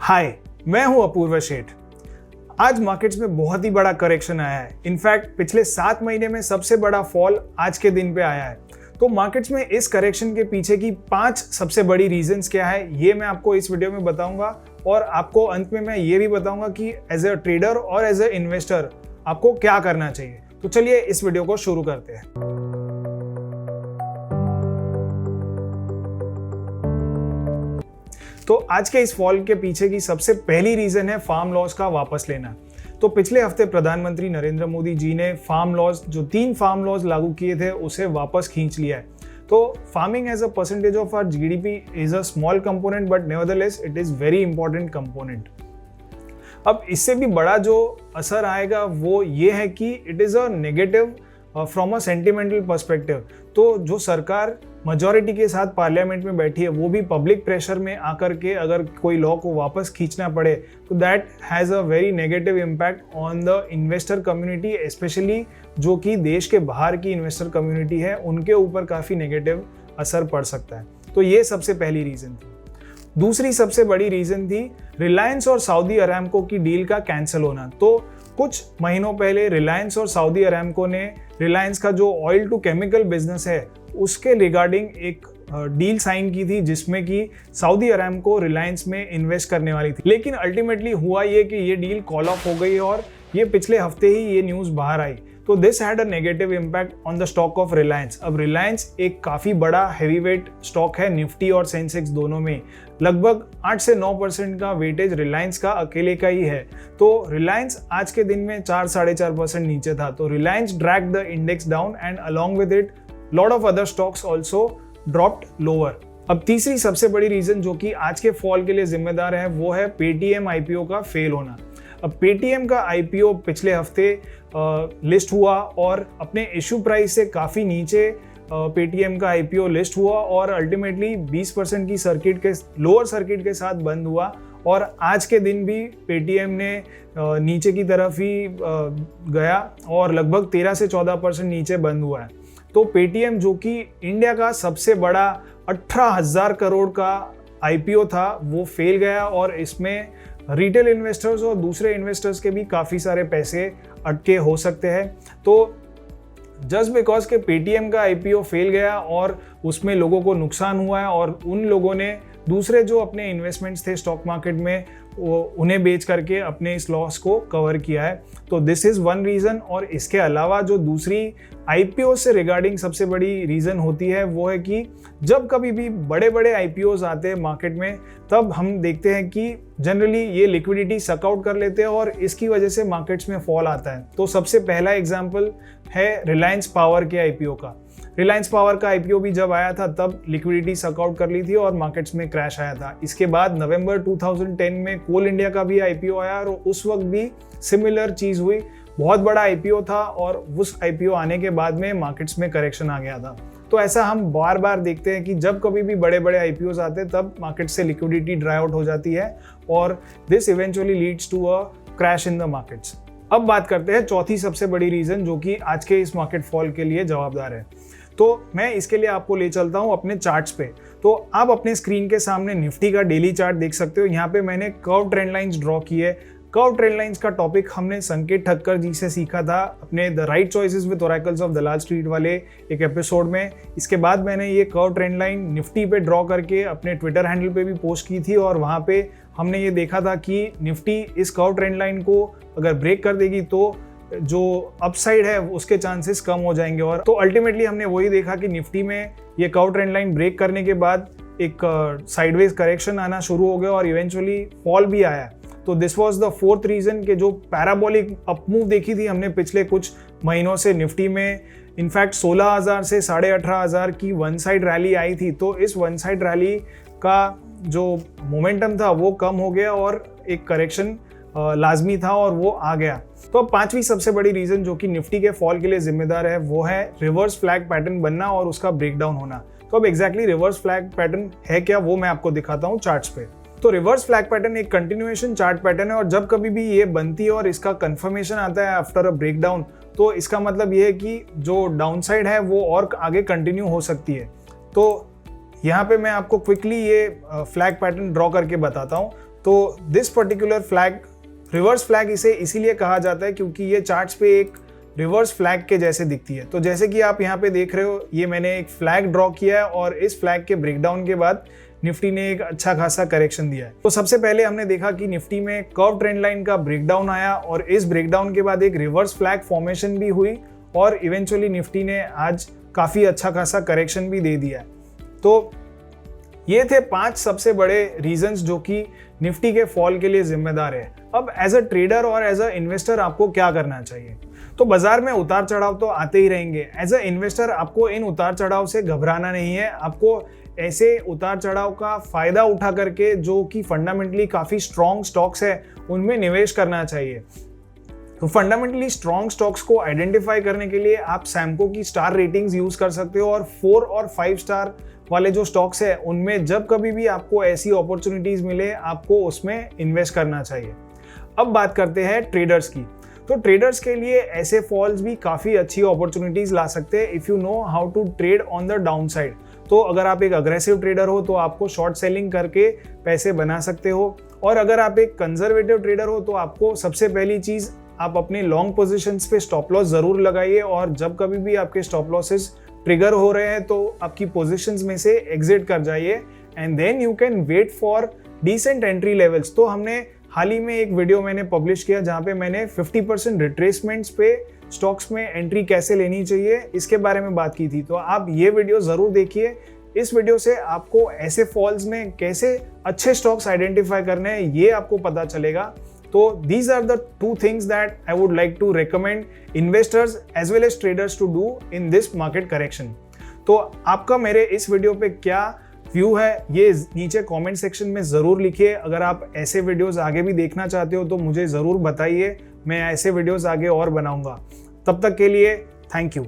हाय, मैं हूं अपूर्व शेठ। आज मार्केट्स में बहुत ही बड़ा करेक्शन आया है। इनफैक्ट पिछले 7 महीने में सबसे बड़ा फॉल आज के दिन पे आया है। तो मार्केट्स में इस करेक्शन के पीछे की 5 सबसे बड़ी रीजंस क्या है, ये मैं आपको इस वीडियो में बताऊंगा और आपको अंत में मैं ये भी बताऊंगा कि एज अ ट्रेडर और एज अ इन्वेस्टर आपको क्या करना चाहिए। तो चलिए इस वीडियो को शुरू करते हैं। तो आज के इस फॉल के पीछे की सबसे पहली रीजन है फार्म लॉज का वापस लेना। तो पिछले हफ्ते प्रधानमंत्री नरेंद्र मोदी जी ने फार्म लॉज, जो 3 फार्म लॉज लागू किए थे, उसे वापस खींच लिया है। तो farming as a percentage of our GDP is a small component, but nevertheless it is very important component. अब इससे भी बड़ा जो असर आएगा वो ये है कि it is a negative from a sentimental perspective. तो जो सरकार मेजॉरिटी के साथ पार्लियामेंट में बैठी है, वो भी पब्लिक प्रेशर में आकर के अगर कोई लॉ को वापस खींचना पड़े तो that has a very negative impact on the investor community, specially जो कि देश के बाहर की इन्वेस्टर कम्युनिटी है, उनके ऊपर काफ़ी नेगेटिव असर पड़ सकता है। तो ये सबसे पहली रीज़न थी। दूसरी सबसे बड़ी रीज़न थी रिलायंस और सऊदी अरामको की डील का कैंसिल होना। तो कुछ महीनों पहले रिलायंस और सऊदी अरामको ने रिलायंस का जो ऑयल टू केमिकल बिजनेस है उसके रिगार्डिंग एक डील साइन की थी, जिसमें कि सऊदी अरामको रिलायंस में इन्वेस्ट करने वाली थी। लेकिन अल्टीमेटली हुआ ये कि ये डील कॉल ऑफ हो गई और ये पिछले हफ्ते ही ये न्यूज़ बाहर आई। तो this had a negative impact on the stock of Reliance. अब रिलायंस एक काफ़ी बड़ा हैवीवेट स्टॉक है, निफ्टी और सेंसेक्स दोनों में लगभग 8 से 9% का वेटेज रिलायंस का अकेले का ही है। तो रिलायंस आज के दिन में 4-4.5% नीचे था। तो Reliance drag the index down and along with it lot of other stocks also dropped lower. अब तीसरी सबसे बड़ी रीजन जो कि आज के फॉल के लिए जिम्मेदार है वो है पेटीएम आईपीओ का फेल होना। अब पेटीएम का आईपीओ पिछले हफ्ते लिस्ट हुआ और अपने इशू प्राइस से काफ़ी नीचे पेटीएम का आईपीओ लिस्ट हुआ और अल्टीमेटली 20% की लोअर सर्किट के साथ बंद हुआ। और आज के दिन भी पेटीएम ने नीचे की तरफ ही गया और लगभग 13 से 14% नीचे बंद हुआ है। तो पेटीएम जो कि इंडिया का सबसे बड़ा 18,000 करोड़ का आईपीओ था, वो फेल गया और इसमें रिटेल इन्वेस्टर्स और दूसरे इन्वेस्टर्स के भी काफ़ी सारे पैसे अटके हो सकते हैं। तो जस्ट बिकॉज के पेटीएम का आईपीओ फेल गया और उसमें लोगों को नुकसान हुआ है और उन लोगों ने दूसरे जो अपने इन्वेस्टमेंट्स थे स्टॉक मार्केट में उन्हें बेच करके अपने इस लॉस को कवर किया है। तो दिस इज़ वन रीज़न। और इसके अलावा जो दूसरी आईपीओ से रिगार्डिंग सबसे बड़ी रीज़न होती है वो है कि जब कभी भी बड़े बड़े आईपीओज आते हैं मार्केट में, तब हम देखते हैं कि जनरली ये लिक्विडिटी सक आउट कर लेते हैं और इसकी वजह से मार्केट्स में फॉल आता है। तो सबसे पहला एग्जाम्पल है रिलायंस पावर के आईपीओ का। रिलायंस पावर का आईपीओ भी जब आया था तब लिक्विडिटी सक आउट कर ली थी और मार्केट्स में क्रैश आया था। इसके बाद नवंबर 2010 में कोल इंडिया का भी आईपीओ आया और उस वक्त भी सिमिलर चीज़ हुई। बहुत बड़ा आईपीओ था और उस आईपीओ आने के बाद में मार्केट्स में करेक्शन आ गया था। तो ऐसा हम बार बार देखते हैं कि जब कभी भी बड़े बड़े आईपीओज आते हैं तब मार्केट से लिक्विडिटी ड्राई आउट हो जाती है और this eventually leads to a crash in the markets. अब बात करते हैं चौथी सबसे बड़ी रीज़न जो कि आज के इस मार्केट फॉल के लिए जवाबदार है। तो मैं इसके लिए आपको ले चलता हूं अपने चार्ट्स पे। तो आप अपने स्क्रीन के सामने निफ्टी का डेली चार्ट देख सकते हो। यहाँ पे मैंने कर्व ट्रेंड लाइंस ड्रॉ की है। कर्व ट्रेंड लाइंस का टॉपिक हमने संकेत ठक्कर जी से सीखा था अपने the right choices with oracles of Dalal street वाले एक एपिसोड में। इसके बाद मैंने ये कर्व ट्रेंड लाइन निफ्टी पे ड्रॉ करके अपने ट्विटर हैंडल पे भी पोस्ट की थी और वहाँ पे हमने ये देखा था कि निफ्टी इस कर्व ट्रेंड लाइन को अगर ब्रेक कर देगी तो जो अपसाइड है उसके चांसेस कम हो जाएंगे। और तो अल्टीमेटली हमने वही देखा कि निफ्टी में ये कर्व ट्रेंड लाइन ब्रेक करने के बाद एक साइडवेज करेक्शन आना शुरू हो गया और इवेंचुअली फॉल भी आया। तो this was the fourth reason कि जो पैराबोलिक अपमूव देखी थी हमने पिछले कुछ महीनों से निफ्टी में, इनफैक्ट 16,000 से 18,500 की वन साइड रैली आई थी। तो इस वन साइड रैली का जो मोमेंटम था वो कम हो गया और एक करेक्शन लाजमी था और वो आ गया। तो अब पांचवी सबसे बड़ी रीजन जो कि निफ्टी के फॉल के लिए जिम्मेदार है वो है रिवर्स फ्लैग पैटर्न बनना और उसका ब्रेकडाउन होना। तो अब एग्जैक्टली रिवर्स फ्लैग पैटर्न है क्या, वो मैं आपको दिखाता हूँ चार्ट्स पे। तो रिवर्स फ्लैग पैटर्न एक कंटिन्यूएशन चार्ट पैटर्न है और जब कभी भी ये बनती है और इसका कंफर्मेशन आता है आफ्टर अ ब्रेकडाउन, तो इसका मतलब ये है कि जो डाउनसाइड है वो और आगे कंटिन्यू हो सकती है। तो यहाँ पे मैं आपको क्विकली ये फ्लैग पैटर्न ड्रॉ करके बताता हूँ। तो this particular flag, reverse flag इसे इसीलिए कहा जाता है क्योंकि ये चार्ट्स पे एक रिवर्स फ्लैग के जैसे दिखती है। तो जैसे कि आप यहाँ पे देख रहे हो, ये मैंने एक फ्लैग ड्रॉ किया है और इस फ्लैग के ब्रेकडाउन के बाद निफ्टी ने एक अच्छा खासा करेक्शन दिया है। तो सबसे पहले हमने देखा कि निफ्टी में कर्व ट्रेंड लाइन का ब्रेकडाउन आया और इस ब्रेकडाउन के बाद एक रिवर्स फ्लैग फॉर्मेशन भी हुई और इवेंचुअली निफ्टी ने आज काफी अच्छा खासा करेक्शन भी दे दिया है। तो ये थे 5 सबसे बड़े रीजंस जो कि निफ्टी के फॉल के लिए जिम्मेदार है। अब एज अ ट्रेडर और एज अ इन्वेस्टर आपको क्या करना चाहिए? तो बाजार में उतार चढ़ाव तो आते ही रहेंगे। एज अ इन्वेस्टर आपको इन उतार चढ़ाव से घबराना नहीं है। आपको ऐसे उतार चढ़ाव का फायदा उठा करके जो कि फंडामेंटली काफी स्ट्रॉन्ग स्टॉक्स है उनमें निवेश करना चाहिए। तो फंडामेंटली स्ट्रॉन्ग स्टॉक्स को आइडेंटिफाई करने के लिए आप सैमको की स्टार रेटिंग्स यूज कर सकते हो और 4 और 5 स्टार वाले जो स्टॉक्स है उनमें जब कभी भी आपको ऐसी अपॉर्चुनिटीज मिले आपको उसमें इन्वेस्ट करना चाहिए। अब बात करते हैं ट्रेडर्स की। तो ट्रेडर्स के लिए ऐसे फॉल्स भी काफी अच्छी अपॉर्चुनिटीज ला सकते हैं if you know how to trade on the down side. तो अगर आप एक अग्रेसिव ट्रेडर हो तो आपको शॉर्ट सेलिंग करके पैसे बना सकते हो, और अगर आप एक कंजर्वेटिव ट्रेडर हो तो आपको सबसे पहली चीज आप अपने लॉन्ग पोजीशंस पे स्टॉप लॉस जरूर लगाइए और जब कभी भी आपके स्टॉप लॉसेस ट्रिगर हो रहे हैं तो आपकी पोजीशंस में से एग्जिट कर जाइए and then you can wait for decent entry levels. तो हमने हाल ही में एक वीडियो मैंने पब्लिश किया जहां पे मैंने 50% रिट्रेसमेंट्स पे स्टॉक्स में एंट्री कैसे लेनी चाहिए इसके बारे में बात की थी। तो आप ये वीडियो जरूर देखिए। इस वीडियो से आपको ऐसे फॉल्स में कैसे अच्छे स्टॉक्स आइडेंटिफाई करने हैं ये आपको पता चलेगा। तो these are the 2 things that I would like to recommend investors as well as traders to do in this market correction। तो आपका मेरे इस वीडियो पे क्या व्यू है ये नीचे कमेंट सेक्शन में ज़रूर लिखिए। अगर आप ऐसे वीडियोस आगे भी देखना चाहते हो तो मुझे ज़रूर बताइए, मैं ऐसे वीडियोस आगे और बनाऊंगा। तब तक के लिए थैंक यू।